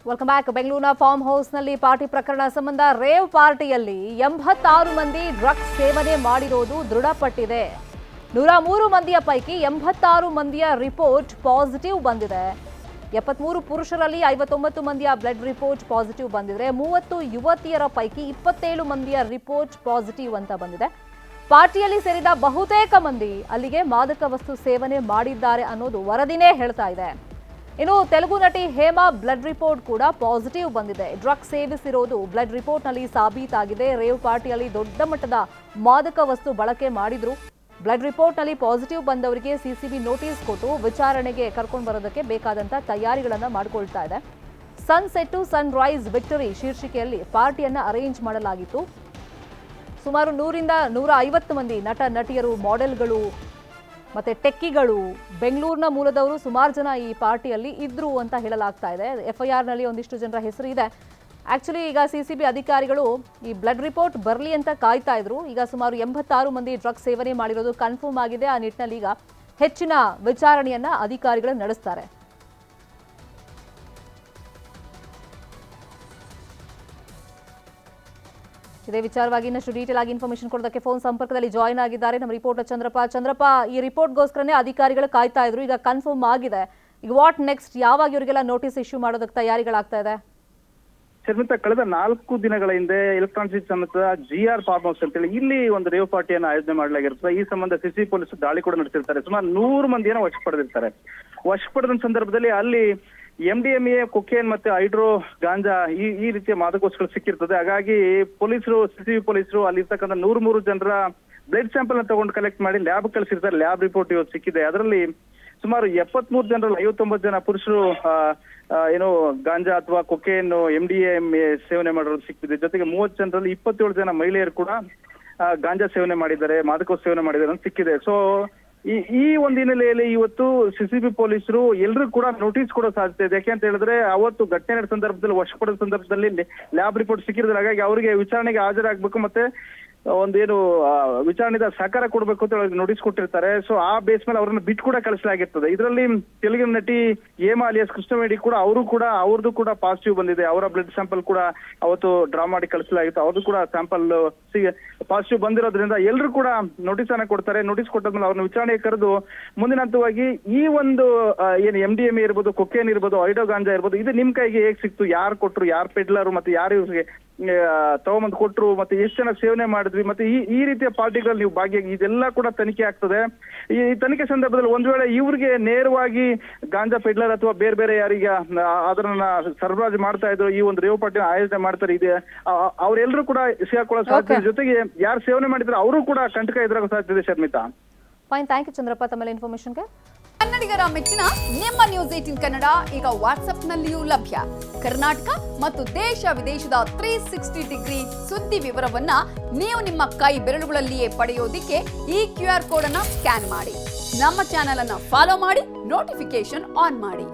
Welcome back. ಬೆಂಗಳೂರಿನ form ಹೌಸ್ನಲ್ಲಿ party ಪ್ರಕರಣ ಸಂಬಂಧ ರೇವ್ ಪಾರ್ಟಿಯಲ್ಲಿ 86 ಮಂದಿ ಡ್ರಗ್ಸ್ ಸೇವನೆ ಮಾಡಿರೋದು ದೃಢಪಟ್ಟಿದೆ. 103 ಮಂದಿಯ ಪೈಕಿ 86 ಮಂದಿಯ ರಿಪೋರ್ಟ್ ಪಾಸಿಟಿವ್ ಬಂದಿದೆ. 73 ಪುರುಷರಲ್ಲಿ 59 ಮಂದಿಯ ಬ್ಲಡ್ ರಿಪೋರ್ಟ್ ಪಾಸಿಟಿವ್ ಬಂದಿದೆ. 30 ಯುವತಿಯರ ಪೈಕಿ 27 ಮಂದಿಯ ರಿಪೋರ್ಟ್ ಪಾಸಿಟಿವ್ ಅಂತ ಬಂದಿದೆ. ಪಾರ್ಟಿಯಲ್ಲಿ ಸೇರಿದ ಬಹುತೇಕ ಮಂದಿ ಅಲ್ಲಿಗೆ ಮಾದಕ ವಸ್ತು ಸೇವನೆ ಮಾಡಿದ್ದಾರೆ ಅನ್ನೋದು ವರದಿನೇ ಹೇಳ್ತಾ ಇದೆ. ಇನ್ನು ತೆಲುಗು ನಟಿ ಹೇಮಾ ಬ್ಲಡ್ ರಿಪೋರ್ಟ್ ಕೂಡ ಪಾಸಿಟಿವ್ ಬಂದಿದೆ. ಡ್ರಗ್ಸ್ ಸೇವಿಸಿರೋದು ಬ್ಲಡ್ ರಿಪೋರ್ಟ್ನಲ್ಲಿ ಸಾಬೀತಾಗಿದೆ. ರೇವ್ ಪಾರ್ಟಿಯಲ್ಲಿ ದೊಡ್ಡ ಮಟ್ಟದ ಮಾದಕ ವಸ್ತು ಬಳಕೆ ಮಾಡಿದ್ರು. ಬ್ಲಡ್ ರಿಪೋರ್ಟ್ನಲ್ಲಿ ಪಾಸಿಟಿವ್ ಬಂದವರಿಗೆ ಸಿಸಿಬಿ ನೋಟಿಸ್ ಕೊಟ್ಟು ವಿಚಾರಣೆಗೆ ಕರ್ಕೊಂಡು ಬರೋದಕ್ಕೆ ಬೇಕಾದಂತ ತಯಾರಿಗಳನ್ನು ಮಾಡಿಕೊಳ್ತಾ ಇದೆ. Sunset to sunrise victory ಶೀರ್ಷಿಕೆಯಲ್ಲಿ ಪಾರ್ಟಿಯನ್ನ ಅರೇಂಜ್ ಮಾಡಲಾಗಿತ್ತು. ಸುಮಾರು 100ರಿಂದ 150 ಮಂದಿ ನಟ ನಟಿಯರು, ಮಾಡೆಲ್ಗಳು ಮತ್ತೆ ಟೆಕ್ಕಿಗಳು, ಬೆಂಗಳೂರಿನ ಮೂಲದವರು ಸುಮಾರು ಜನ ಈ ಪಾರ್ಟಿಯಲ್ಲಿ ಇದ್ರು ಅಂತ ಹೇಳಲಾಗ್ತಾ ಇದೆ. FIR ನಲ್ಲಿ ಒಂದಿಷ್ಟು ಜನರ ಹೆಸರು ಇದೆ. ಆಕ್ಚುಲಿ ಈಗ ಸಿಸಿಬಿ ಅಧಿಕಾರಿಗಳು ಈ ಬ್ಲಡ್ ರಿಪೋರ್ಟ್ ಬರಲಿ ಅಂತ ಕಾಯ್ತಾ ಇದ್ರು. ಈಗ ಸುಮಾರು 86 ಮಂದಿ ಡ್ರಗ್ಸ್ ಸೇವನೆ ಮಾಡಿರೋದು ಕನ್ಫರ್ಮ್ ಆಗಿದೆ. ಆ ನಿಟ್ಟಿನಲ್ಲಿ ಈಗ ಹೆಚ್ಚಿನ ವಿಚಾರಣೆಯನ್ನ ಅಧಿಕಾರಿಗಳು ನಡೆಸ್ತಾರೆ. ಇದೇ ವಿಚಾರವಾಗಿ ಇನ್ನಷ್ಟು ಡೀಟೇಲ್ ಆಗಿ ಇನ್ಫಾರ್ಮೇಶನ್ ಕೊಡೋದಕ್ಕೆ ಫೋನ್ ಸಂಪರ್ಕದಲ್ಲಿ ಜಾಯಿನ್ ಆಗಿದ್ದಾರೆ ನಮ್ಮ ರಿಪೋರ್ಟರ್ ಚಂದ್ರಪ್ಪ. ಈ ರಿಪೋರ್ಟ್ಗೋಸ್ಕರನೇ ಅಧಿಕಾರಿಗಳು ಕಾಯ್ತಾ ಇದ್ರು. ಈಗ ಕನ್ಫರ್ಮ್ ಆಗಿದೆ. ಈಗ ವಾಟ್ ನೆಕ್ಸ್ಟ್? ಯಾವಾಗ ಇವರಿಗೆಲ್ಲ ನೋಟಿಸ್ ಇಶ್ಯೂ ಮಾಡೋದಕ್ಕೆ ತಯಾರಿಗಳಾಗ್ತಾ ಇದೆ? ಶರ್ಮಿತಾ, ಕಳೆದ 4 ದಿನಗಳ ಹಿಂದೆ ಎಲೆಕ್ಟ್ರಾನಿಕ್ ಸಮಸ್ಯೆ GR ಫಾರ್ಮ್ ಹೌಸ್ ಅಂತೇಳಿ ಇಲ್ಲಿ ಒಂದು ರೇವ್ ಪಾರ್ಟಿಯನ್ನು ಆಯೋಜನೆ ಮಾಡಲಾಗಿರ್ತದೆ. ಈ ಸಂಬಂಧ ಸಿಸಿ ಪೊಲೀಸ್ ದಾಳಿ ಕೂಡ ನಡೆಸಿರ್ತಾರೆ. ಸುಮಾರು 100 ಮಂದಿಯನ್ನು ವಶ ಪಡೆದಿರ್ತಾರೆ. ವಶ ಪಡೆದ ಸಂದರ್ಭದಲ್ಲಿ ಅಲ್ಲಿ MDMA, ಕೊಕೇನ್ ಮತ್ತೆ ಹೈಡ್ರೋ ಗಾಂಜಾ ಈ ರೀತಿಯ ಮಾದಕ ವಸ್ತುಗಳು ಸಿಕ್ಕಿರ್ತದೆ. ಹಾಗಾಗಿ ಪೊಲೀಸರು, ಸಿಸಿಬಿ ಪೊಲೀಸರು ಅಲ್ಲಿರ್ತಕ್ಕಂಥ 103 ಜನರ ಬ್ಲಡ್ ಸ್ಯಾಂಪಲ್ ಅನ್ನು ತಗೊಂಡು ಕಲೆಕ್ಟ್ ಮಾಡಿ ಲ್ಯಾಬ್ ಕಳಿಸಿರ್ತಾರೆ. ಲ್ಯಾಬ್ ರಿಪೋರ್ಟ್ ಇವತ್ತು ಸಿಕ್ಕಿದೆ. ಅದರಲ್ಲಿ ಸುಮಾರು 73 ಜನರಲ್ಲಿ 59 ಜನ ಪುರುಷರು ಏನು ಗಾಂಜಾ ಅಥವಾ ಕೊಕೇನ್, MDMA ಸೇವನೆ ಮಾಡಿರೋದು ಸಿಕ್ಕಿದೆ. ಜೊತೆಗೆ 30 ಜನರಲ್ಲಿ 27 ಜನ ಮಹಿಳೆಯರು ಕೂಡ ಗಾಂಜಾ ಸೇವನೆ ಮಾಡಿದ್ದಾರೆ, ಮಾದಕ ಸೇವನೆ ಮಾಡಿದ್ದಾರೆ ಅಂತ ಸಿಕ್ಕಿದೆ. ಸೊ ಈ ಒಂದು ಹಿನ್ನೆಲೆಯಲ್ಲಿ ಇವತ್ತು ಸಿಸಿಬಿ ಪೊಲೀಸರು ಎಲ್ಲರೂ ಕೂಡ ನೋಟಿಸ್ ಕೊಡೋ ಸಾಧ್ಯತೆ ಇದೆ. ಯಾಕೆ ಅಂತ ಹೇಳಿದ್ರೆ ಅವತ್ತು ಘಟನೆ ನಡೆದ ಸಂದರ್ಭದಲ್ಲಿ, ವಶ ಪಡೆದ ಸಂದರ್ಭದಲ್ಲಿ ಲ್ಯಾಬ್ ರಿಪೋರ್ಟ್ ಸಿಕ್ಕಿದ್ರೆ, ಹಾಗಾಗಿ ಅವರಿಗೆ ವಿಚಾರಣೆಗೆ ಹಾಜರಾಗಬೇಕು ಮತ್ತೆ ಒಂದೇನು ವಿಚಾರಣೆದ ಸಹಕಾರ ಕೊಡಬೇಕು ಅಂತ ಹೇಳಿ ನೋಟಿಸ್ ಕೊಟ್ಟಿರ್ತಾರೆ. ಸೊ ಆ ಬೇಸ್ ಮೇಲೆ ಅವರನ್ನು ಬಿಟ್ಟು ಕೂಡ ಕಳಿಸಲಾಗಿರ್ತದೆ. ಇದರಲ್ಲಿ ತೆಲುಗಿನ ನಟಿ ಹೇಮಾ ಅಲಿಯಾಸ್ ಕೃಷ್ಣವೇಣಿ ಕೂಡ ಅವ್ರದ್ದು ಕೂಡ ಪಾಸಿಟಿವ್ ಬಂದಿದೆ. ಅವರ ಬ್ಲಡ್ ಸ್ಯಾಂಪಲ್ ಕೂಡ ಅವತ್ತು ಡ್ರಾ ಮಾಡಿ ಕಳಿಸಲಾಗಿತ್ತು. ಅವ್ರದ್ದು ಕೂಡ ಸ್ಯಾಂಪಲ್ ಪಾಸಿಟಿವ್ ಬಂದಿರೋದ್ರಿಂದ ಎಲ್ಲರೂ ಕೂಡ ನೋಟಿಸ್ ಅನ್ನ ಕೊಡ್ತಾರೆ. ನೋಟಿಸ್ ಕೊಟ್ಟಾದ್ಮೇಲೆ ಅವ್ರನ್ನ ವಿಚಾರಣೆಗೆ ಕರೆದು ಮುಂದಿನ ಹಂತವಾಗಿ ಈ ಒಂದು ಏನು MDMA ಇರ್ಬೋದು, ಕೊಕೇನ್ ಇರ್ಬೋದು, ಹೈಡ್ರೋ ಗಾಂಜಾ ಇರ್ಬೋದು, ಇದು ನಿಮ್ ಕೈಗೆ ಹೇಗ್ ಸಿಕ್ತು, ಯಾರು ಕೊಟ್ರು, ಯಾರು ಪೆಡ್ಲರು, ಮತ್ತೆ ಯಾರು ಇವ್ರಿಗೆ ತಗೊಂಬಂದು ಕೊಟ್ರು, ಮತ್ತೆ ಎಷ್ಟು ಜನ ಸೇವನೆ ಮಾಡಿದ್ವಿ, ಮತ್ತೆ ಈ ರೀತಿಯ ಪಾರ್ಟಿಗಳಲ್ಲಿ ನೀವು ಭಾಗಿಯಾಗಿ ಇದೆಲ್ಲ ಕೂಡ ತನಿಖೆ ಆಗ್ತದೆ. ಈ ತನಿಖೆ ಸಂದರ್ಭದಲ್ಲಿ ಒಂದ್ ವೇಳೆ ಇವ್ರಿಗೆ ನೇರವಾಗಿ ಗಾಂಜಾ ಪೆಡ್ಲರ್ ಅಥವಾ ಬೇರೆ ಬೇರೆ ಯಾರಿಗೆ ಅದನ್ನ ಸರಬರಾಜು ಮಾಡ್ತಾ ಇದ್ರು, ಈ ಒಂದು ರೇವ್ ಪಾರ್ಟಿ ಆಯೋಜನೆ ಮಾಡ್ತಾರೆ, ಇದೆ ಅವರೆಲ್ಲರೂ ಕೂಡ ಸಿಗಾಕೊಳ್ಳೋ ಸಾಧ್ಯತೆ, ಜೊತೆಗೆ ಯಾರು ಸೇವನೆ ಮಾಡಿದ್ರೆ ಅವರು ಕೂಡ ಕಂಟಕ ಎದುರಾಗೋ ಸಾಧ್ಯತೆ ಇದೆ. Sharmita, fine, thank you Chandrappa ತಮ್ಮ ಇನ್ಫಾರ್ಮೇಶನ್ಗೆ. ಕನ್ನಡಿಗರ ಮೆಚ್ಚಿನ ನಿಮ್ಮ ನ್ಯೂಸ್ 18 ಕನ್ನಡ ಈಗ ವಾಟ್ಸ್ಆಪ್ನಲ್ಲಿಯೂ ಲಭ್ಯ. ಕರ್ನಾಟಕ ಮತ್ತು ದೇಶ ವಿದೇಶದ 360 ಡಿಗ್ರಿ ಸುದ್ದಿ ವಿವರವನ್ನ ನೀವು ನಿಮ್ಮ ಕೈ ಬೆರಳುಗಳಲ್ಲಿಯೇ ಪಡೆಯೋದಿಕ್ಕೆ ಈ QR ಕೋಡ್ ಅನ್ನ ಸ್ಕ್ಯಾನ್ ಮಾಡಿ. ನಮ್ಮ ಚಾನೆಲ್ ಅನ್ನ ಫಾಲೋ ಮಾಡಿ, ನೋಟಿಫಿಕೇಶನ್ ಆನ್ ಮಾಡಿ.